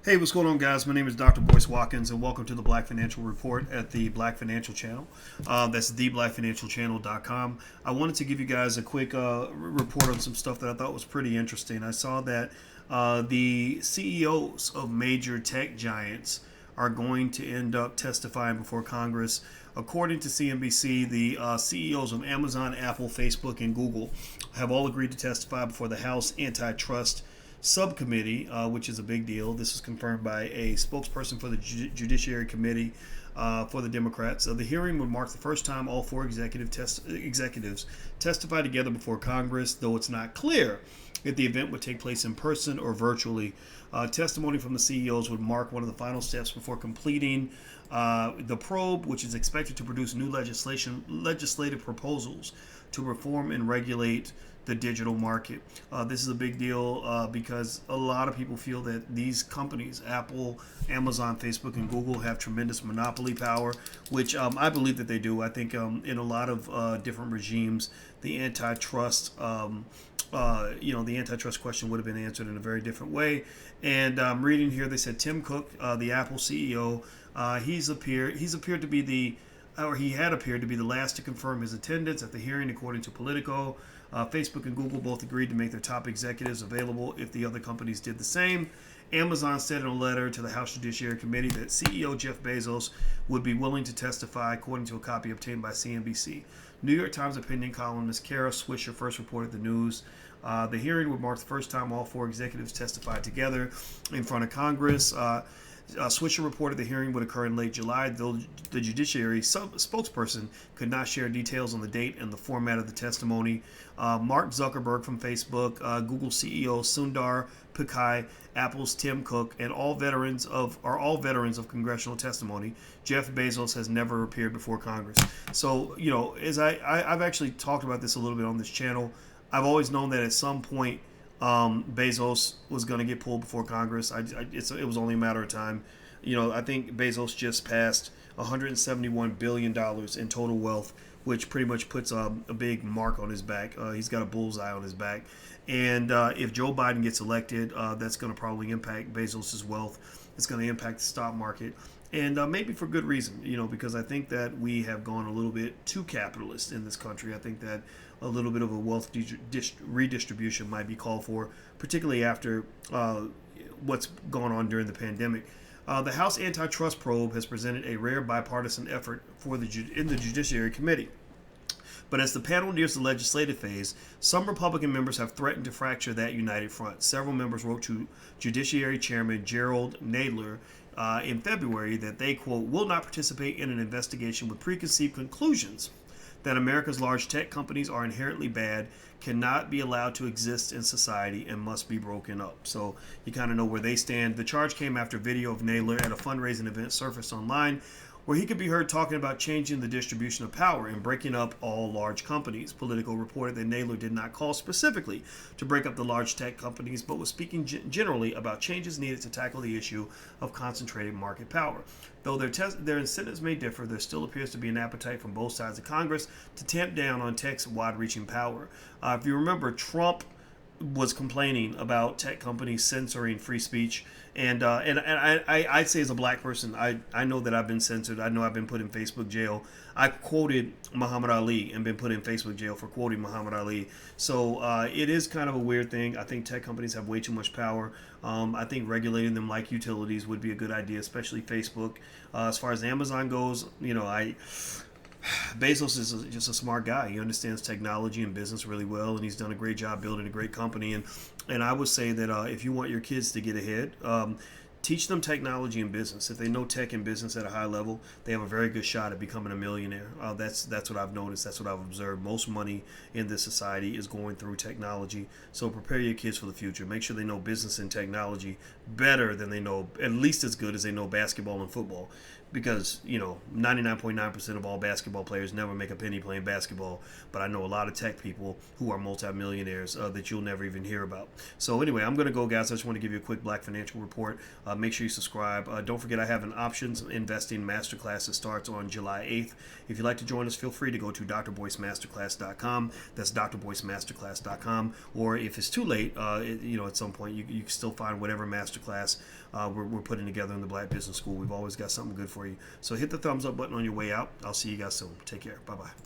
Hey, what's going on, guys? My name is Dr. Boyce Watkins, and welcome to the Black Financial Report at the Black Financial Channel. That's theblackfinancialchannel.com. I wanted to give you guys a quick report on some stuff that I thought was pretty interesting. I saw that the CEOs of major tech giants are going to end up testifying before Congress. According to CNBC, the CEOs of Amazon, Apple, Facebook, and Google have all agreed to testify before the House Antitrust Subcommittee, which is a big deal. This was confirmed by a spokesperson for the Judiciary Committee for the Democrats. The hearing would mark the first time all four executives testify together before Congress, though it's not clear if the event would take place in person or virtually. Testimony from the CEOs would mark one of the final steps before completing the probe, which is expected to produce new legislative proposals to reform and regulate the digital market. This is a big deal because a lot of people feel that these companies, Apple, Amazon, Facebook, and Google, have tremendous monopoly power, which I believe that they do. I think in a lot of different regimes, the antitrust, the antitrust question would have been answered in a very different way. And reading here, they said Tim Cook, the Apple CEO, he had appeared to be the last to confirm his attendance at the hearing, according to Politico. Facebook and Google both agreed to make their top executives available if the other companies did the same. Amazon said in a letter to the House Judiciary Committee that CEO Jeff Bezos would be willing to testify, according to a copy obtained by CNBC. New York Times opinion columnist Kara Swisher first reported the news. The hearing would mark the first time all four executives testified together in front of Congress. Swisher reported the hearing would occur in late July, though the Judiciary spokesperson could not share details on the date and the format of the testimony. Mark Zuckerberg from Facebook, Google CEO Sundar Pichai, Apple's Tim Cook, and all veterans of congressional testimony. Jeff Bezos has never appeared before Congress. So, as I've actually talked about this a little bit on this channel, I've always known that at some point Bezos was going to get pulled before Congress. It was only a matter of time. I think Bezos just passed $171 billion in total wealth, which pretty much puts a big mark on his back. He's got a bullseye on his back. And if Joe Biden gets elected, that's going to probably impact Bezos' wealth. It's going to impact the stock market. And maybe for good reason, because I think that we have gone a little bit too capitalist in this country. I think that a little bit of a wealth redistribution might be called for, particularly after what's gone on during the pandemic. The House Antitrust Probe has presented a rare bipartisan effort in the Judiciary Committee. But as the panel nears the legislative phase, some Republican members have threatened to fracture that united front. Several members wrote to Judiciary Chairman Gerald Nadler in February that they, quote, will not participate in an investigation with preconceived conclusions that America's large tech companies are inherently bad, cannot be allowed to exist in society, and must be broken up. So you kind of know where they stand. The charge came after video of Nadler at a fundraising event surfaced online, where he could be heard talking about changing the distribution of power and breaking up all large companies. Politico reported that Nadler did not call specifically to break up the large tech companies, but was speaking generally about changes needed to tackle the issue of concentrated market power. Though their incentives may differ, there still appears to be an appetite from both sides of Congress to tamp down on tech's wide-reaching power. If you remember, Trump was complaining about tech companies censoring free speech, and I'd say as a black person, I know that I've been censored. I know I've been put in Facebook jail. I quoted Muhammad Ali and been put in Facebook jail for quoting Muhammad Ali. So it is kind of a weird thing. I think tech companies have way too much power. I think regulating them like utilities would be a good idea, especially Facebook. As far as Amazon goes, Bezos is just a smart guy. He understands technology and business really well, and he's done a great job building a great company. And I would say that if you want your kids to get ahead, teach them technology and business. If they know tech and business at a high level, they have a very good shot at becoming a millionaire. That's what I've noticed. That's what I've observed. Most money in this society is going through technology. So prepare your kids for the future. Make sure they know business and technology better than they know, at least as good as they know basketball and football. Because 99.9% of all basketball players never make a penny playing basketball, but I know a lot of tech people who are multimillionaires that you'll never even hear about. So anyway, I'm going to go, guys. I just want to give you a quick Black Financial Report. Make sure you subscribe. Don't forget, I have an options investing masterclass that starts on July 8th. If you'd like to join us, feel free to go to drboycemasterclass.com. That's drboycemasterclass.com. Or if it's too late, at some point, you can still find whatever masterclass we're putting together in the Black Business School. We've always got something good for you. So hit the thumbs up button on your way out. I'll see you guys soon. Take care. Bye-bye.